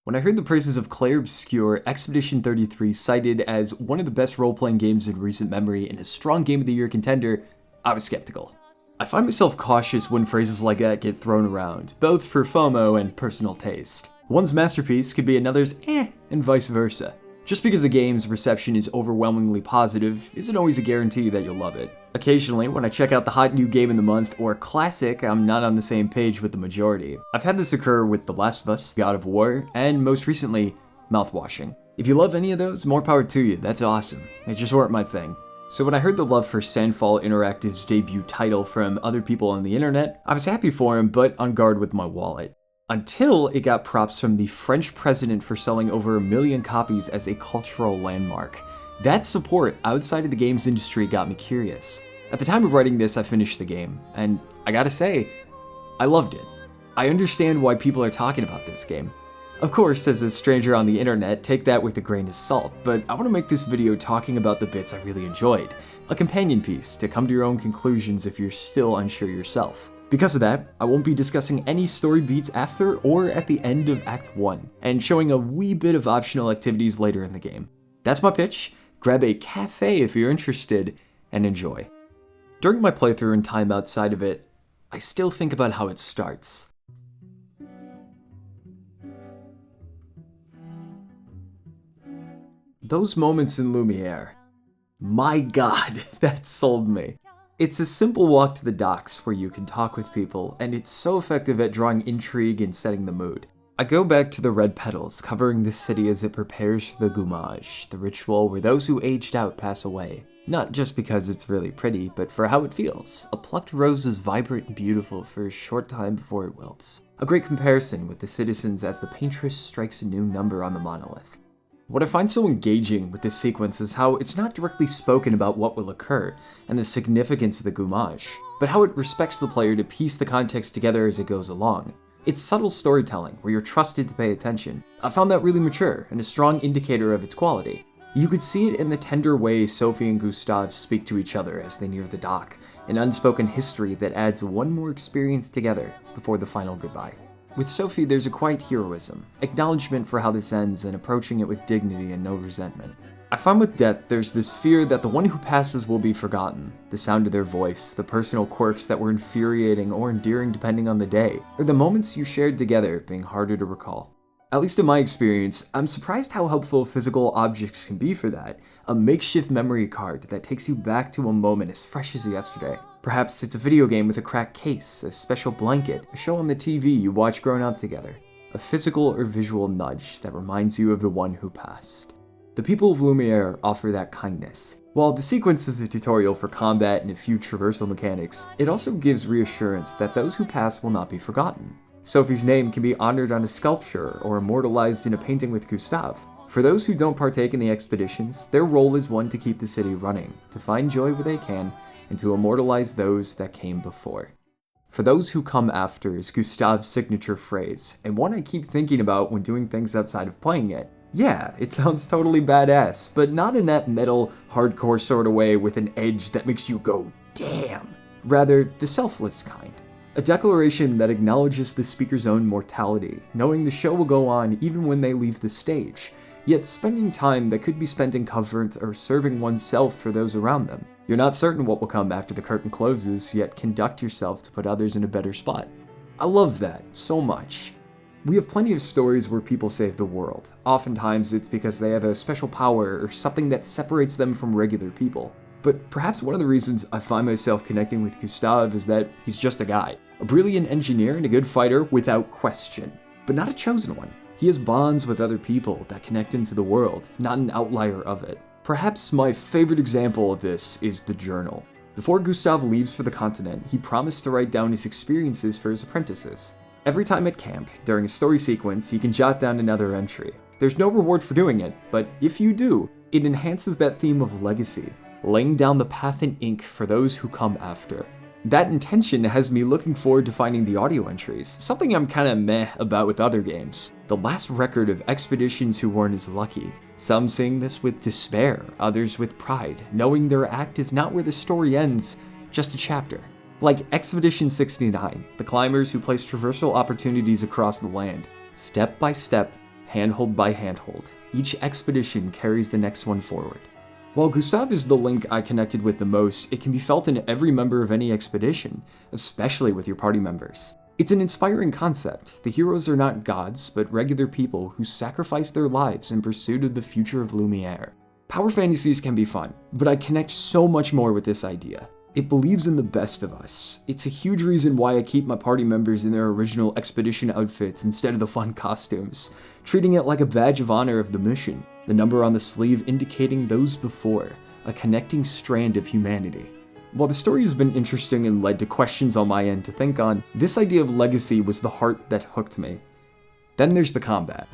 When I heard the praises of Clair Obscur, Expedition 33 cited as one of the best role-playing games in recent memory and a strong Game of the Year contender, I was skeptical. I find myself cautious when phrases like that get thrown around, both for FOMO and personal taste. One's masterpiece could be another's and vice versa. Just because a game's reception is overwhelmingly positive isn't always a guarantee that you'll love it. Occasionally, when I check out the hot new game in the month or classic, I'm not on the same page with the majority. I've had this occur with The Last of Us, God of War, and most recently, Mouthwashing. If you love any of those, more power to you, that's awesome. They just weren't my thing. So when I heard the love for Sandfall Interactive's debut title from other people on the internet, I was happy for him, but on guard with my wallet. Until it got props from the French president for selling over 1 million copies as a cultural landmark. That support outside of the games industry got me curious. At the time of writing this, I finished the game, and I gotta say, I loved it. I understand why people are talking about this game. Of course, as a stranger on the internet, take that with a grain of salt, but I want to make this video talking about the bits I really enjoyed. A companion piece to come to your own conclusions if you're still unsure yourself. Because of that, I won't be discussing any story beats after or at the end of Act 1, and showing a wee bit of optional activities later in the game. That's my pitch. Grab a cafe if you're interested, and enjoy. During my playthrough and time outside of it, I still think about how it starts. Those moments in Lumiére. My god, that sold me. It's a simple walk to the docks where you can talk with people, and it's so effective at drawing intrigue and setting the mood. I go back to the red petals covering the city as it prepares for the gommage, the ritual where those who aged out pass away. Not just because it's really pretty, but for how it feels. A plucked rose is vibrant and beautiful for a short time before it wilts. A great comparison with the citizens as the paintress strikes a new number on the monolith. What I find so engaging with this sequence is how it's not directly spoken about what will occur and the significance of the gommage, but how it respects the player to piece the context together as it goes along. It's subtle storytelling where you're trusted to pay attention. I found that really mature and a strong indicator of its quality. You could see it in the tender way Sophie and Gustave speak to each other as they near the dock, an unspoken history that adds one more experience together before the final goodbye. With Sophie, there's a quiet heroism, acknowledgement for how this ends and approaching it with dignity and no resentment. I find with Death, there's this fear that the one who passes will be forgotten. The sound of their voice, the personal quirks that were infuriating or endearing depending on the day, or the moments you shared together being harder to recall. At least in my experience, I'm surprised how helpful physical objects can be for that. A makeshift memory card that takes you back to a moment as fresh as yesterday. Perhaps it's a video game with a cracked case, a special blanket, a show on the TV you watch growing up together. A physical or visual nudge that reminds you of the one who passed. The people of Lumiére offer that kindness. While the sequence is a tutorial for combat and a few traversal mechanics, it also gives reassurance that those who pass will not be forgotten. Sophie's name can be honored on a sculpture or immortalized in a painting with Gustave. For those who don't partake in the expeditions, their role is one to keep the city running, to find joy where they can, and to immortalize those that came before. For those who come after is Gustave's signature phrase, and one I keep thinking about when doing things outside of playing it. Yeah, it sounds totally badass, but not in that metal, hardcore sort of way with an edge that makes you go, damn. Rather, the selfless kind. A declaration that acknowledges the speaker's own mortality, knowing the show will go on even when they leave the stage, yet spending time that could be spent in comfort or serving oneself for those around them. You're not certain what will come after the curtain closes, yet conduct yourself to put others in a better spot. I love that so much. We have plenty of stories where people save the world. Oftentimes it's because they have a special power or something that separates them from regular people. But perhaps one of the reasons I find myself connecting with Gustave is that he's just a guy. A brilliant engineer and a good fighter without question, but not a chosen one. He has bonds with other people that connect him to the world, not an outlier of it. Perhaps my favorite example of this is the journal. Before Gustave leaves for the continent, he promised to write down his experiences for his apprentices. Every time at camp, during a story sequence, he can jot down another entry. There's no reward for doing it, but if you do, it enhances that theme of legacy, laying down the path in ink for those who come after. That intention has me looking forward to finding the audio entries, something I'm kinda meh about with other games. The last record of expeditions who weren't as lucky. Some sing this with despair, others with pride, knowing their act is not where the story ends, just a chapter. Like Expedition 69, the climbers who place traversal opportunities across the land, step by step, handhold by handhold, each expedition carries the next one forward. While Gustave is the link I connected with the most, it can be felt in every member of any expedition, especially with your party members. It's an inspiring concept. The heroes are not gods, but regular people who sacrifice their lives in pursuit of the future of Lumiére. Power fantasies can be fun, but I connect so much more with this idea. It believes in the best of us. It's a huge reason why I keep my party members in their original expedition outfits instead of the fun costumes, treating it like a badge of honor of the mission, the number on the sleeve indicating those before, a connecting strand of humanity. While the story has been interesting and led to questions on my end to think on, this idea of legacy was the heart that hooked me. Then there's the combat.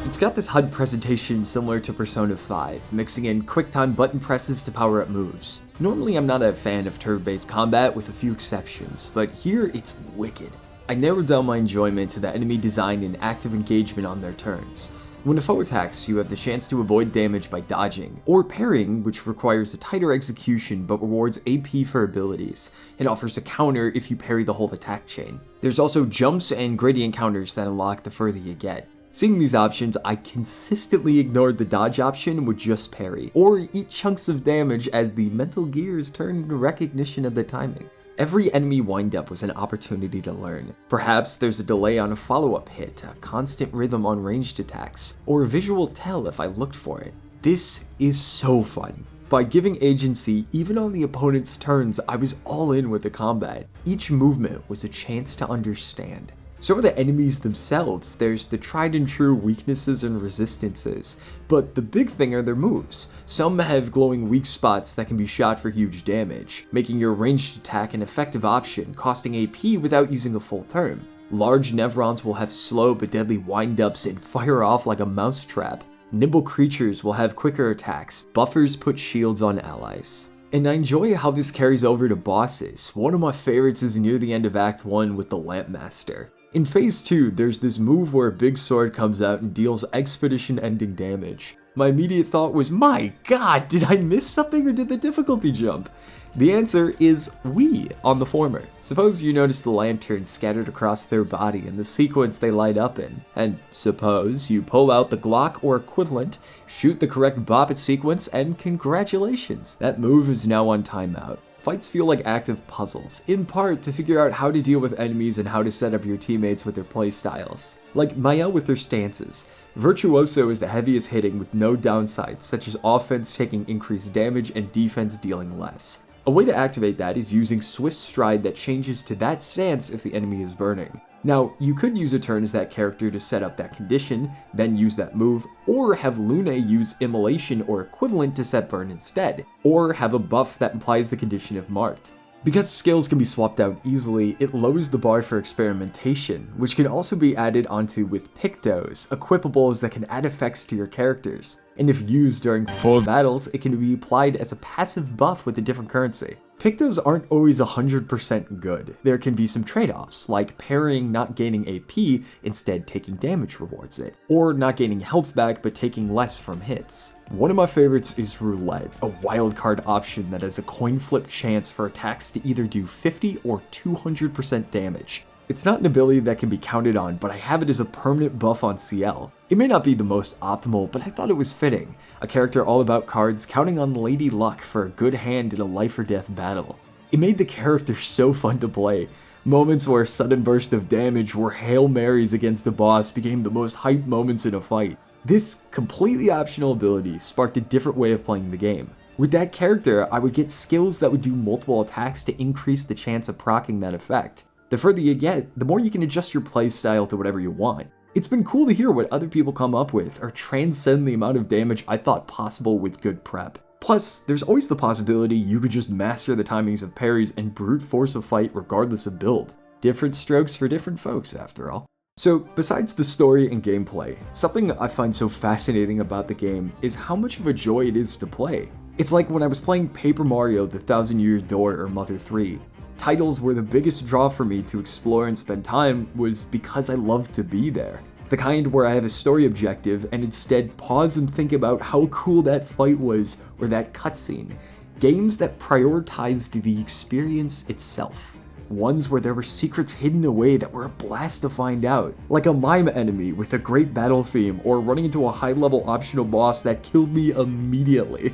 It's got this HUD presentation similar to Persona 5, mixing in quick-time button presses to power up moves. Normally I'm not a fan of turn-based combat with a few exceptions, but here it's wicked. I narrowed down my enjoyment to the enemy design and active engagement on their turns. When a foe attacks, you have the chance to avoid damage by dodging, or parrying, which requires a tighter execution but rewards AP for abilities. It offers a counter if you parry the whole attack chain. There's also jumps and gradient counters that unlock the further you get. Seeing these options, I consistently ignored the dodge option and would just parry, or eat chunks of damage as the mental gears turned into recognition of the timing. Every enemy wind-up was an opportunity to learn. Perhaps there's a delay on a follow-up hit, a constant rhythm on ranged attacks, or a visual tell if I looked for it. This is so fun. By giving agency even on the opponent's turns, I was all in with the combat. Each movement was a chance to understand. So are the enemies themselves. There's the tried and true weaknesses and resistances, but the big thing are their moves. Some have glowing weak spots that can be shot for huge damage, making your ranged attack an effective option, costing AP without using a full turn. Large Nevrons will have slow but deadly wind-ups and fire off like a mousetrap. Nimble creatures will have quicker attacks. Buffers put shields on allies. And I enjoy how this carries over to bosses. One of my favorites is near the end of Act 1 with the Lampmaster. In Phase 2, there's this move where a big sword comes out and deals expedition-ending damage. My immediate thought was, my god, did I miss something or did the difficulty jump? The answer is we on the former. Suppose you notice the lanterns scattered across their body and the sequence they light up in. And suppose you pull out the Glock or equivalent, shoot the correct bop it sequence, and congratulations, that move is now on timeout. Fights feel like active puzzles, in part to figure out how to deal with enemies and how to set up your teammates with their playstyles. Like Maya with her stances. Virtuoso is the heaviest hitting with no downsides, such as offense taking increased damage and defense dealing less. A way to activate that is using Swift Stride that changes to that stance if the enemy is burning. Now, you could use a turn as that character to set up that condition, then use that move, or have Lune use Immolation or equivalent to set burn instead, or have a buff that implies the condition if marked. Because skills can be swapped out easily, it lowers the bar for experimentation, which can also be added onto with Pictos, equipables that can add effects to your characters. And if used during full battles, it can be applied as a passive buff with a different currency. Pictos aren't always 100% good. There can be some trade-offs, like parrying not gaining AP, instead taking damage rewards it, or not gaining health back but taking less from hits. One of my favorites is Roulette, a wildcard option that has a coin flip chance for attacks to either do 50 or 200% damage. It's not an ability that can be counted on, but I have it as a permanent buff on CL. It may not be the most optimal, but I thought it was fitting. A character all about cards counting on Lady Luck for a good hand in a life or death battle. It made the character so fun to play. Moments where a sudden burst of damage or Hail Marys against a boss became the most hyped moments in a fight. This completely optional ability sparked a different way of playing the game. With that character, I would get skills that would do multiple attacks to increase the chance of proccing that effect. The further you get, the more you can adjust your playstyle to whatever you want. It's been cool to hear what other people come up with or transcend the amount of damage I thought possible with good prep. Plus, there's always the possibility you could just master the timings of parries and brute force a fight regardless of build. Different strokes for different folks, after all. So, besides the story and gameplay, something I find so fascinating about the game is how much of a joy it is to play. It's like when I was playing Paper Mario: The Thousand Year Door or Mother 3. Titles where the biggest draw for me to explore and spend time was because I loved to be there. The kind where I have a story objective and instead pause and think about how cool that fight was or that cutscene. Games that prioritized the experience itself. Ones where there were secrets hidden away that were a blast to find out, like a mime enemy with a great battle theme, or running into a high-level optional boss that killed me immediately.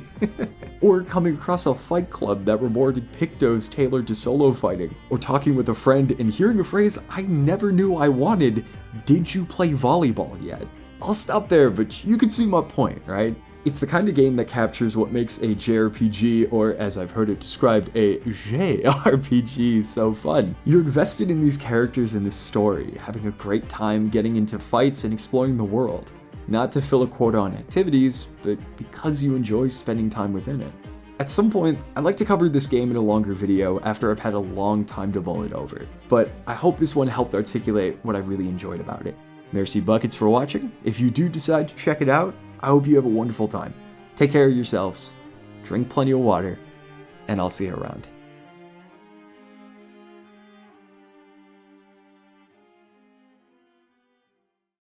Or coming across a fight club that rewarded pictos tailored to solo fighting, or talking with a friend and hearing a phrase I never knew I wanted, "Did you play volleyball yet?" I'll stop there, but you can see my point, right? It's the kind of game that captures what makes a JRPG, or as I've heard it described, a JRPG, so fun. You're invested in these characters in this story, having a great time getting into fights and exploring the world. Not to fill a quota on activities, but because you enjoy spending time within it. At some point, I'd like to cover this game in a longer video after I've had a long time to mull it over, but I hope this one helped articulate what I really enjoyed about it. Merci buckets for watching. If you do decide to check it out, I hope you have a wonderful time. Take care of yourselves, drink plenty of water, and I'll see you around.